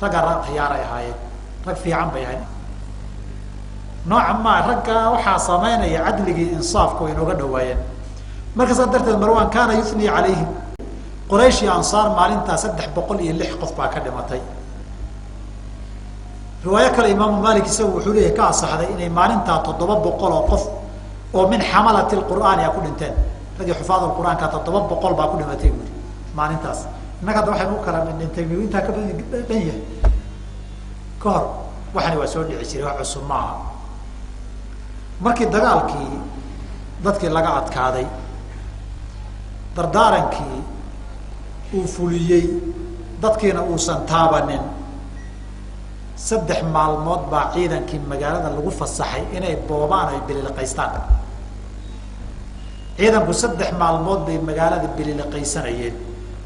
ragga rag khiyaaray ahaayeen rag fiican bay ahayd nooca maa ragga waxaa samaynaya cadligii insaafka way inooga dhawaayeen markaasaa darteed marwan kaana yusni calayhim quraysh iyo ansaar maalintaa 306 qof baa ka dhimatay riwaayo kale imaamu maalik isagu wuxuu leeyahay ka asaxday inay maalintaa 700 oo qof oo min xamalati lqur'aani a ku dhinteen raggii xufaadul qur'aanka 700 baa ku dhimatay buuri maalintaas innaga hadda waxaynu u kala dhintay intaa ka dhan yahay ka hor waxani waa soo dhici jiray wax cusub maaha markii dagaalkii dadkii laga adkaaday dardaarankii uu fuliyey dadkiina uusan taabanin 3 maalmood baa ciidankii magaalada lagu fasaxay inay boobaan ay bililiqaystaan ciidanku 3 maalmood bay magaalada bililiqaysanayeen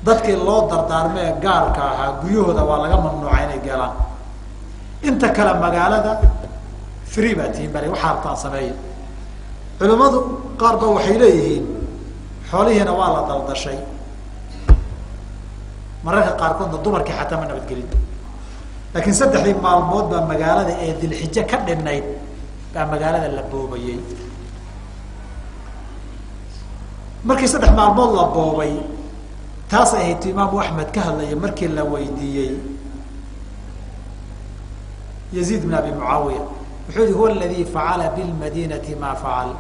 dadkii loo dardaarmay ee gaarka ahaa guryahooda waa laga mamnuucay inay galaan inta kale magaalada free baa tihiin bari waxaa rabtaan sameeya culimmadu qaar ba waxay leeyihiin xoolihiina waa la daldashay mararka qaarkoodna dumarkii xataa ma nabadgelin laakiin 3 maalmood baa magaalada ee dilxijo ka dhinayd baa magaalada la boobayey markii 3 maalmood la boobay taas ay ahayd imaamu axmed ka hadlaya markii la يزيد بن أبي معاوية وحول هو الذي فعل بالمدينة ما فعل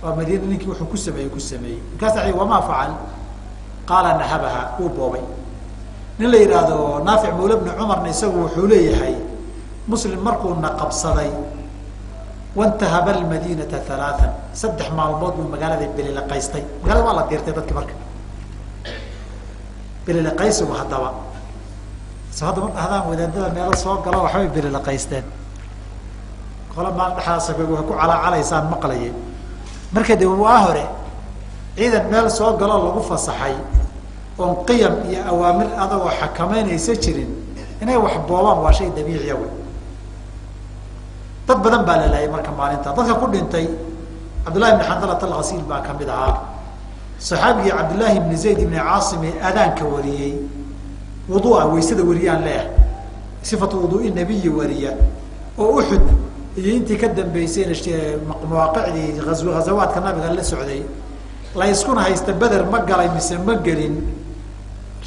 ومدينة لك وحو كسمي كاسعي وما فعل قال نهبها وبوبي نلا يرادو نافع مولى بن عمر نسوي حوليه هي مسلم مركو نقب صدي وانتهب المدينة 3 سدح مع الموت من مقالة بليلقيستي مقالة والله ديرتي ذاتك مركب بليلقيس وهدوا هذا ودادada meel soo galo waxay bililiqaysteen qolo ma dhaxaasay ku calaacalaysaan maqlayeen marka waa hore ciidan meel soo galo lagu fasaxay oo qiyam iyo awaamir adag oo xakameynaysa jirin inay wax boobaan waa shay dabiici ah dad badan baa la leeyahay marka maalinta dadka ku dhintay Abdullah ibn Handalah al-Ghasil baa kamid ahaa saxaabiga Abdullah ibn Zayd ibn Aasim aadaanka wariyay وضوء ويسد وريان له صفة وضوء النبي وريا وأحد اللي أنت كدم بيسين مواقع غزوات كنا بقال السعودية لا يسكن هيستبدر مقال يمسن مقالين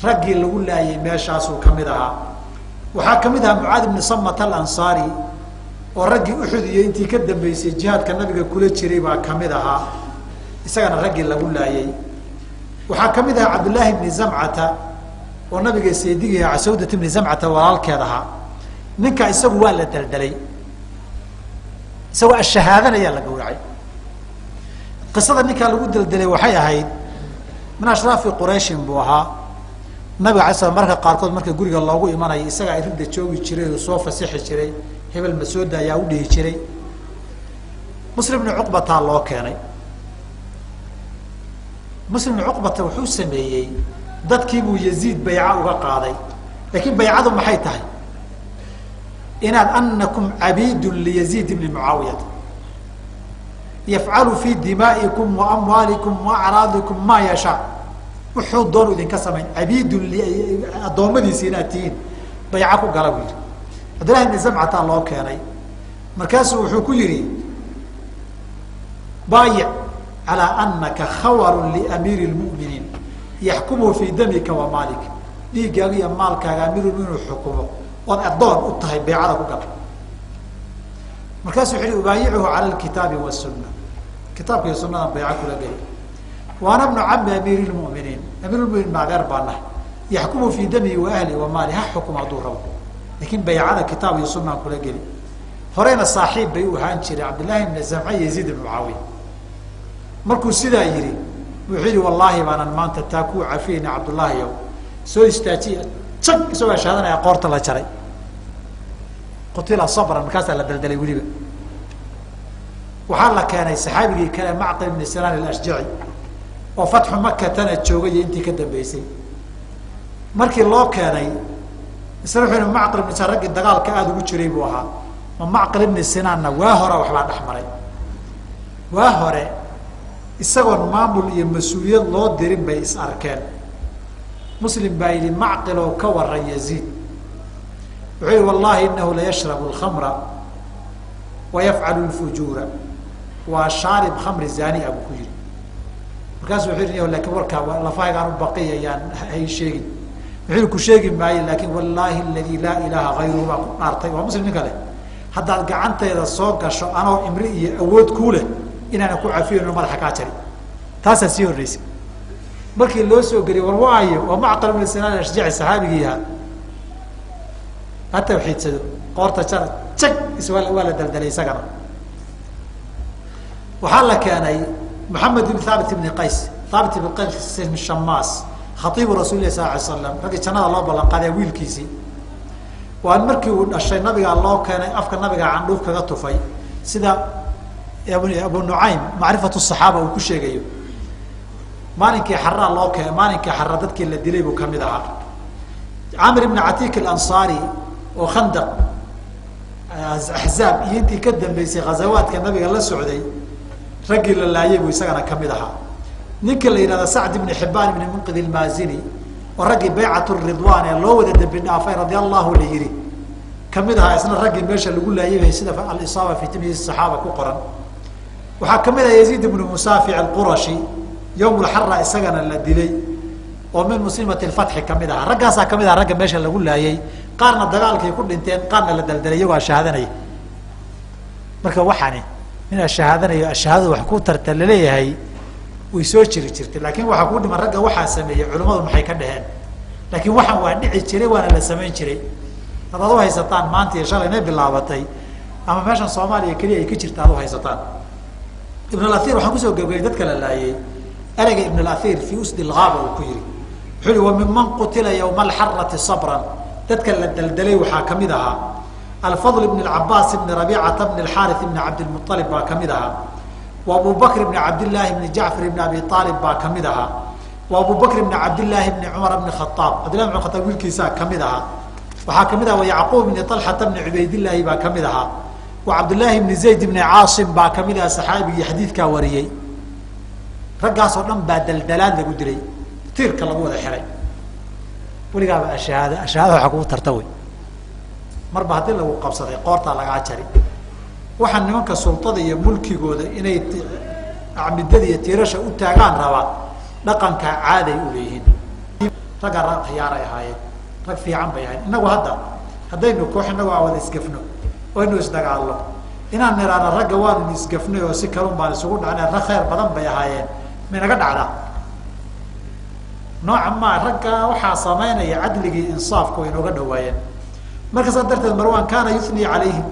رجل ولا يماشاسو كمدها وحاكمدها معاذ بن صمة الأنصاري والرجل أحد اللي أنت كدم بيسين جهاد كنا بقال كل شريبة كمدها يسكن الرجل ولا وحاكمدها عبد الله بن زمعة ونبي سيدي عسودة بن زمعة والكذا نكا يسوي ولا دلدلي سواء الشهادة يا لا قوي قصة نكا لو دلدلي وحيا هيد من أشراف قريش بوها نبي عيسى مركا قاركود مركا قولي الله هو إيمانا يسقى يرد تشوي تشري وصوفة سحر تشري هبل المسودة ياودي تشري مسلم بن عقبة الله كاني مسلم بن عقبة وحو سميي dadkii buu Yaziid bay'a uga qaaday laakiin bay'adu maxay tahay inaad annakum abidun li Yaziid ibn Muawiyah yaf'alu fi dima'ikum wa amwalikum wa a'radikum ma yasha wuxuu doon idinka sameyn abidun li adoomadiisa inaatiin bay'a ku galay Abdullah ibn Zam'ata loo keenay markaas wuxuu ku yiri bay' ala annaka khawarun li amir al-mu'minin يحكمه في دمك ومالك ديجاغي مالك امير من حكمه وان ادون وتahay beecada ku gal markaas wuxuu ubaayicu ala alkitab والسنه kitabka iyo sunnada beeca kula gal وانا ابن عم امير المؤمنين امير المؤمنين ما غير بانه يحكمه في دمي واهلي ومالي حكم ادوره لكن beecada kitab iyo sunna kula gal horeyna saaxiib bay u ahaan jiray Abdullah ibn Zam'a Yazid ibn Muawiya markuu sidaa yiri وحيد والله ما أنا ما أنت تاكو عفين عبد الله يوم سوي استاتي صق سوي شهادة يا قارت الله شري قتل صبرا كاسة لدلدلي وليبه وحال كان السحابي كان معطي من السنان الأشجعي وفتح مكة تنت شوقي أنت كده بيسي مركي الله كان يسرحون معطي من سرق الدجال كأذ وشريبوها ومعقل من السنان واهرة وحبان أحمرين واهرة isagoon maamul iyo mas'uuliyad loo dirin bay is arkeen muslim baa yiri macqil oo ka waran Yaziid wuxuu wallahi inahu layashrabu alkhamra wayafcalu lfujuura waa shaarib khamri zani abu ku yiri markaasuu wuxuu yidhi laakiin warkaa lafahaygaan u baqiyayaan hay sheegin wuxuu ku sheegi maayo laakiin wallaahi aladi laa ilaaha hayruhu baa ku dhaartay waa muslim ninka leh haddaad gacanteeda soo gasho anoo imri iyo awood kuu leh inaana ku cafiyayno madaxa kaa jari taasaa sii horreysay markii loo soo geliyay war waayo waa macqal ibn sinaan ashjaci saxaabigii ahaa ha tawxiidsado qoorta jara jag waa la daldalay isagana waxaa la keenay محمد بن ثابت بن قيس ثابت بن قيس بن شماس خطيب رسول الله صلى الله عليه وسلم رجل جنada loo balan qaaday wiilkiisi waan markii uu dhashay nabiga loo keenay afka nabiga candhuuf kaga tufay sida Abu Nuaym macrifatu saxaaba uu ku sheegayo maalinkii xarra loo keenay maalinkii xarra dadkii la dilay buu kamid ahaa Amr ibn Atiq al-Ansari oo Khandaq Ahzab iyo intii ka dambeysay ghazawaadka nabiga la socday ragii la laayay buu isagana kamid ahaa ninka la yiraahdo Sa'd ibn Hibban ibn Munqidh al-Mazini oo ragii bay'atu ridwan ee loo wada dambi dhaafay radiyallahu anhu kamid ahaa isna ragii meesha lagu laayay sida al-isaba fi tamyiz as-sahaba ku qoran waxa kamid ah Yazid ibn Musafi al-Qurashi yawm al-harra isagana la dilay oo min muslimat al-fath kamid ahaa ragaasa kamid ah raga meesha lagu laayay qaarna dagaalkay ku dhinteen qaarna la daldalay waa shahaadanay marka waxani من الشهادة الشهادة وحكوت ترتللي هي ويسوي لكن وحكون من رجع وحى سمية علماء محي كدهن لكن وحى وادعي شري وأنا لسمين شري هذا هو هيزتان ما أنت يشال نبي الله بطي أما ماشان صومالي كليه يكشر هذا هو هيزتان ابن الأثير وحكوسه جوجيدت كلا لا أرجع ابن الأثير في أسد الغابة وكيري حلو ومن قتل يوم الحرة صبرا تتكلم الدلدلي وحاكمدها الفضل بن العباس بن ربيعة بن الحارث بن عبد المطلب باكمدها وابو بكر بن عبد الله بن جعفر بن ابي طالب باكمدها وابو بكر بن عبد الله بن عمر بن الخطاب عبد الله بن الخطاب ويلكيسا كمدها وحاكمدها ويعقوب بن طلحة بن عبيد الله باكمدها وعبد الله بن زيد بن عاصم باكمدها صحابي حديث كوريي رقاص ودن بدلدلان لو دلي تيرك لو ودا خيري ولغا الشهاده حقوق ترتوي marba hadii lagu qabsaday qoorta laga jari waxaan nimanka sultada iyo mulkigooda inay acmidada iyo tiirasha u taagaan raba dhaqanka caaday u leeyihiin raga khiyaar ay ahaayeen rag fiican bay ahaayeen inagu hadaynu koox inagu awad isgafno oo inuu isdagaallo inaan niraana raga waan isgafnay oo si kalun baan isugu dhacnay rag khayr badan bay ahaayeen minaga dhacda nooca ma raga waxa sameynaya cadligii insaafku inooga dhawaayeen marka sadarteed Marwan kaana yusni calayhim